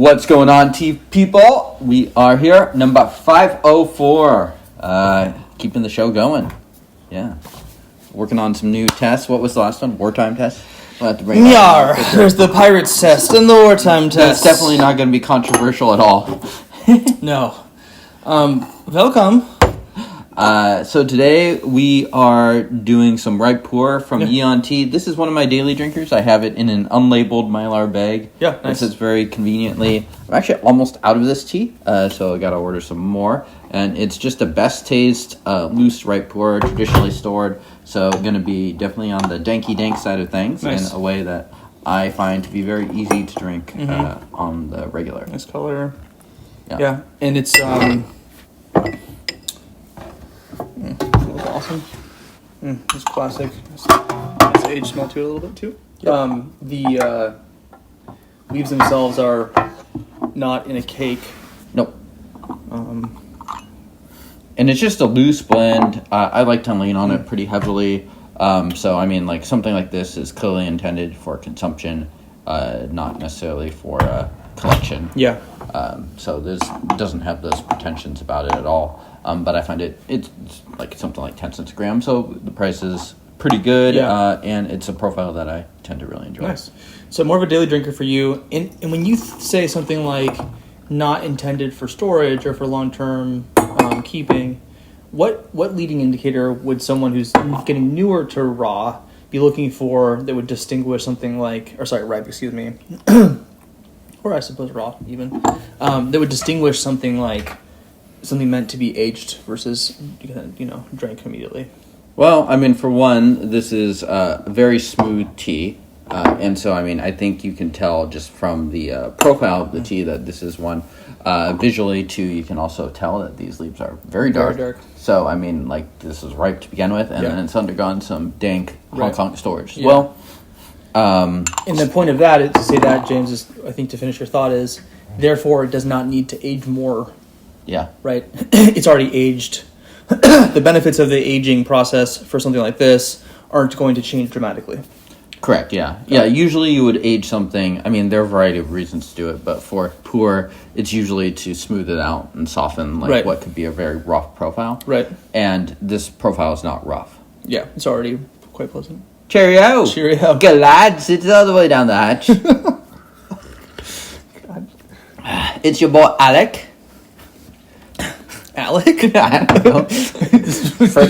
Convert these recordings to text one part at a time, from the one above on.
What's going on, tea people? We are here, number 504. Keeping the show going. Yeah. Working on some new tests. What was the last one? Wartime test? We'll have to bring Yar! There's the pirates test and the wartime test. That's definitely not going to be controversial at all. No. Welcome. So today we are doing some ripe Pu'erh from Yee On tea. This is one of my daily drinkers. I have it in an unlabeled Mylar bag. Yeah, nice. This is very conveniently. I'm actually almost out of this tea, so I got to order some more. And it's just a best taste, loose ripe Pu'erh, traditionally stored. So going to be definitely on the danky dank side of things in a way that I find to be very easy to drink on the regular. Nice color. Yeah, and it's that's awesome. It's classic. It's age smell to it a little bit too. Yep. The leaves themselves are not in a cake. Nope. And it's just a loose blend. I like to lean on it pretty heavily. So, I mean, like something like this is clearly intended for consumption, not necessarily for collection. Yeah. So this doesn't have those pretensions about it at all. But I find it's like something like 10 cents a gram. So the price is pretty good. Yeah. And it's a profile that I tend to really enjoy. Nice. So more of a daily drinker for you. And when you say something like not intended for storage or for long-term keeping, what leading indicator would someone who's getting newer to raw be looking for that would distinguish something like, ripe, excuse me, or I suppose raw even, that would distinguish something like something meant to be aged versus, drank immediately? Well, I mean, for one, this is a very smooth tea. And so, I mean, I think you can tell just from the profile of the tea that this is one. Visually, too, you can also tell that these leaves are very dark. Very dark. So, I mean, like, this is ripe to begin with, and then it's undergone some dank Hong Kong storage as Yeah. well. And the point of that is to say that, James, is, I think to finish your thought is, therefore, it does not need to age more. Yeah. Right? It's already aged. The benefits of the aging process for something like this aren't going to change dramatically. Correct, yeah. Yeah, usually you would age something. I mean, there are a variety of reasons to do it, but for Pu'erh, it's usually to smooth it out and soften what could be a very rough profile. Right. And this profile is not rough. Yeah, it's already quite pleasant. Cheerio! Cheerio. Good lads, it's all the way down the hatch. God. It's your boy Alec. Alec? I don't know. first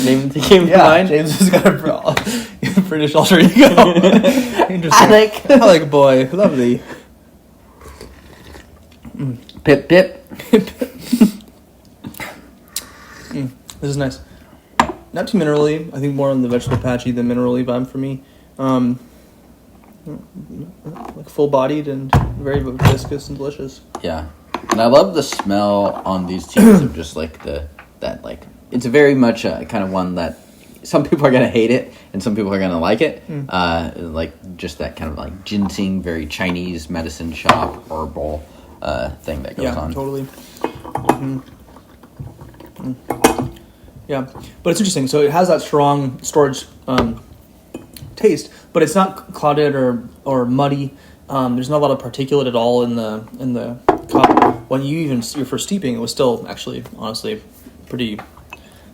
name that came to mind. James has got a British alter ego. Interesting. Alec. Alec boy. Lovely. Pip, pip. This is nice. Not too minerally. I think more on the vegetable patchy than minerally vibe for me. Like full-bodied and very viscous and delicious. Yeah. And I love the smell on these teas of just like it's very much kind of one that some people are going to hate it and some people are going to like it. Like just that kind of like ginseng, very Chinese medicine shop herbal thing that goes on. Yeah, totally. Yeah, but it's interesting. So it has that strong storage taste, but it's not clouded or muddy. There's not a lot of particulate at all in the cup. When you're first steeping, it was still actually, honestly, pretty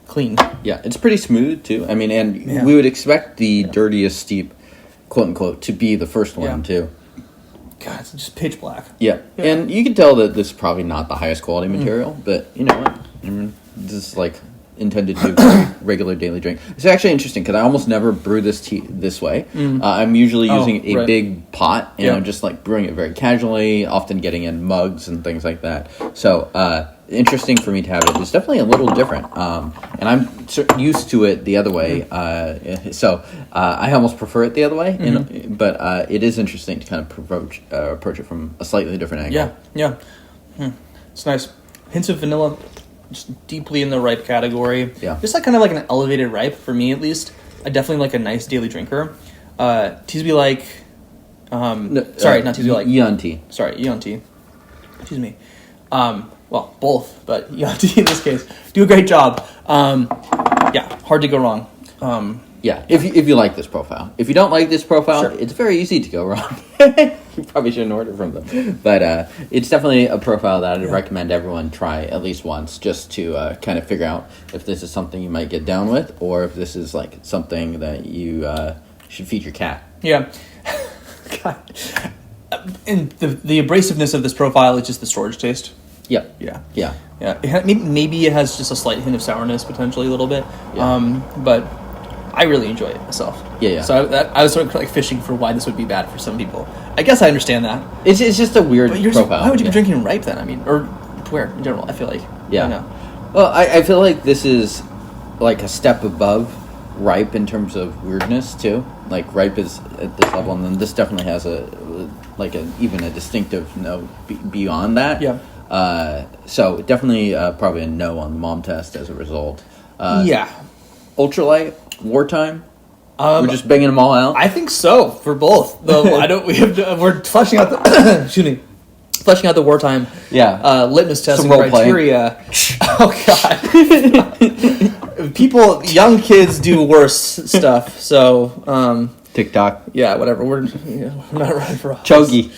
clean. Yeah, it's pretty smooth too. I mean, and we would expect the dirtiest steep, quote unquote, to be the first one too. God, it's just pitch black. Yeah, and you can tell that this is probably not the highest quality material, but you know what? I mean, this is like intended to be a regular daily drink. It's actually interesting because I almost never brew this tea this way. I'm usually using a big pot and I'm just like brewing it very casually, often getting in mugs and things like that. So interesting for me to have it. It's definitely a little different, and I'm used to it the other way. So I almost prefer it the other way. But it is interesting to kind of approach it from a slightly different angle. Yeah. It's nice. Hints of vanilla. Just deeply in the ripe category. Yeah. Just like kind of like an elevated ripe for me at least. I definitely like a nice daily drinker. Teas be like not teas be like Yee On tea. Sorry, Yee On tea. Excuse me. Well, both, but Yee On tea in this case do a great job. Hard to go wrong. Yeah, if you like this profile. If you don't like this profile, Sure. it's very easy to go wrong. You probably shouldn't order from them. But it's definitely a profile that I'd recommend everyone try at least once, just to kind of figure out if this is something you might get down with, or if this is like something that you should feed your cat. Yeah. God. And the abrasiveness of this profile is just the storage taste. Yep. Yeah. Yeah. Yeah. Maybe it has just a slight hint of sourness, potentially a little bit. Yeah. But I really enjoy it myself. Yeah. So I was sort of like fishing for why this would be bad for some people. I guess I understand that. It's just a weird profile. Why would you be drinking ripe then? I mean, or Pu'erh in general, I feel like. Yeah. I know. Well, I feel like this is like a step above ripe in terms of weirdness too. Like ripe is at this level, and then this definitely has even a distinctive note beyond that. Yeah. So definitely probably a no on the mom test as a result. Yeah. Ultralight, wartime. We're just banging them all out. I think so for both. Though we're fleshing out the excuse me, fleshing out the wartime. Yeah. Litmus testing Some role criteria. Oh God. Young kids do worse stuff. So TikTok. yeah, whatever. We're not ready for office. Chogi.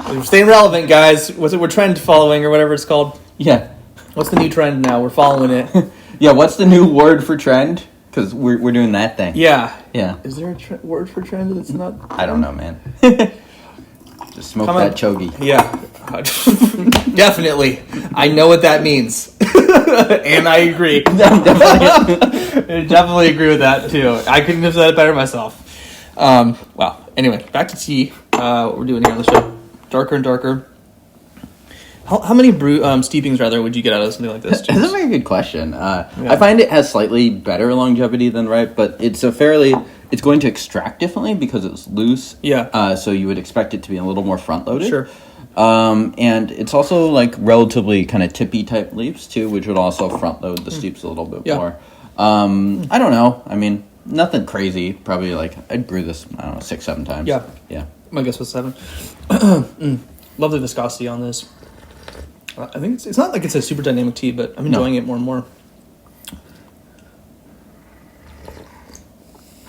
We're staying relevant, guys. We're trend following or whatever it's called. Yeah. What's the new trend now? We're following it. Yeah. What's the new word for trend? Because we're doing that thing. Yeah. Yeah. Is there a word for trend that's not? I don't know, man. Just smoke that chogi. Yeah. Definitely. I know what that means. And I agree. I definitely agree with that, too. I couldn't have said it better myself. Well, anyway, back to tea. What we're doing here on the show. Darker and darker. How many steepings, rather, would you get out of something like this, James? That's a very good question. I find it has slightly better longevity than ripe, but it's it's going to extract differently because it's loose. Yeah. So you would expect it to be a little more front-loaded. Sure. And it's also like relatively kind of tippy type leaves too, which would also front-load the steeps a little bit more. I don't know. I mean, nothing crazy. Probably like I'd brew this, I don't know, 6-7 times. Yeah. Yeah. My guess was 7. Love the viscosity on this. I think it's not like it's a super dynamic tea, but I'm enjoying it more and more.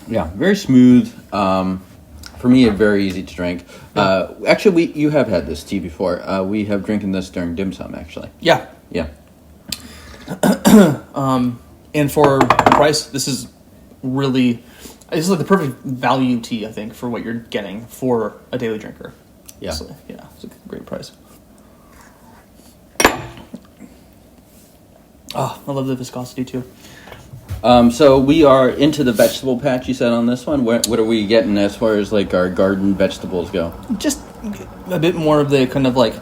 Yeah, very smooth. For me, very easy to drink. Actually, you have had this tea before. We have drinking this during dim sum, actually. Yeah. Yeah. And for price, this is like the perfect value tea, I think, for what you're getting for a daily drinker. Yeah. So, yeah, it's a great price. Oh, I love the viscosity too. So we are into the vegetable patch, you said, on this one. What are we getting as far as like our garden vegetables go? Just a bit more of the kind of like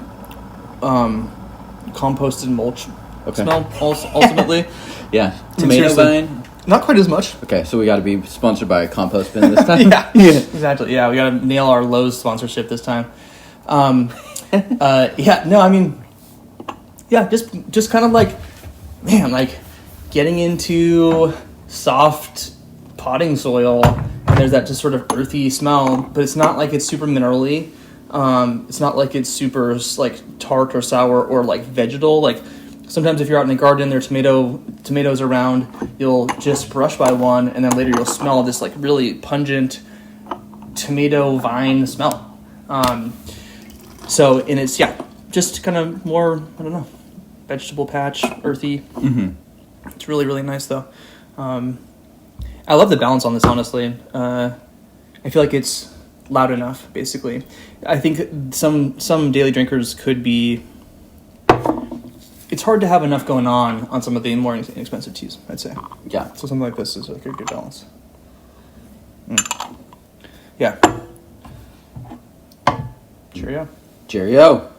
composted mulch smell, ultimately. Yeah. Tomato vine? Not quite as much. Okay, so we got to be sponsored by a compost bin this time? Yeah, exactly. Yeah, we got to nail our Lowe's sponsorship this time. Just kind of like, man, like getting into soft potting soil, and there's that just sort of earthy smell, but it's not like it's super minerally. It's not like it's super like tart or sour or like vegetal. Like sometimes if you're out in the garden, there are tomatoes around, you'll just brush by one, and then later you'll smell this like really pungent tomato vine smell. And it's just kind of more, I don't know, vegetable patch, earthy. Mm-hmm. It's really, really nice, though. I love the balance on this, honestly. I feel like it's loud enough, basically. I think some daily drinkers could be... It's hard to have enough going on some of the more inexpensive teas, I'd say. Yeah. So something like this is like a good balance. Yeah. Cheerio. Cheerio.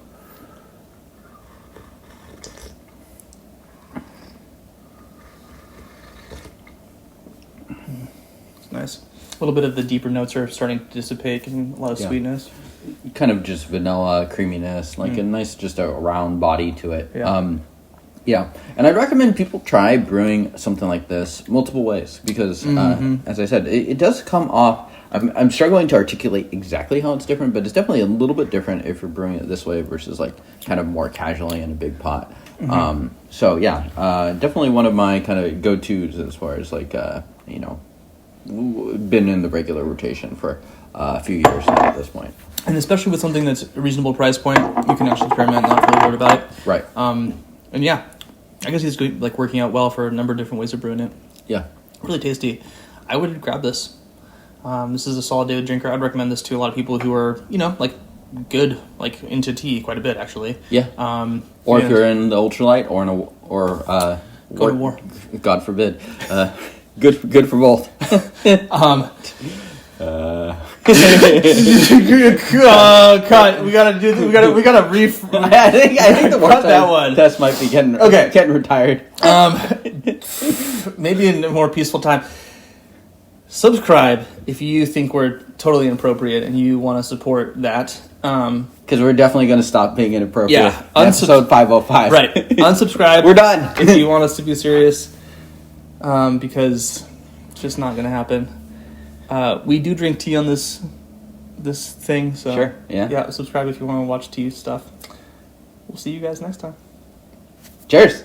Nice. A little bit of the deeper notes are starting to dissipate, and a lot of sweetness. Kind of just vanilla creaminess, like a nice, just a round body to it. Yeah. Yeah, and I'd recommend people try brewing something like this multiple ways because, as I said, it does come off. I'm struggling to articulate exactly how it's different, but it's definitely a little bit different if you're brewing it this way versus like kind of more casually in a big pot. So yeah, definitely one of my kind of go-tos as far as like been in the regular rotation for a few years now at this point. And especially with something that's a reasonable price point, you can actually experiment, not feel worried about it. Right. And yeah, I guess it's good, like working out well for a number of different ways of brewing it. Yeah. Really tasty. I would grab this. This is a solid daily drinker. I'd recommend this to a lot of people who are, like good, like into tea quite a bit actually. Yeah. Or if you're in the ultralight or go to war. God forbid. Good for both. Cut. We gotta I think the cut that one. Test might be getting retired. Maybe in a more peaceful time. Subscribe if you think we're totally inappropriate and you want to support that. Because we're definitely going to stop being inappropriate. Yeah. Episode 505. Right. Unsubscribe. We're done. If you want us to be serious. Because it's just not going to happen. We do drink tea on this thing. So sure. Yeah. Subscribe if you want to watch tea stuff. We'll see you guys next time. Cheers.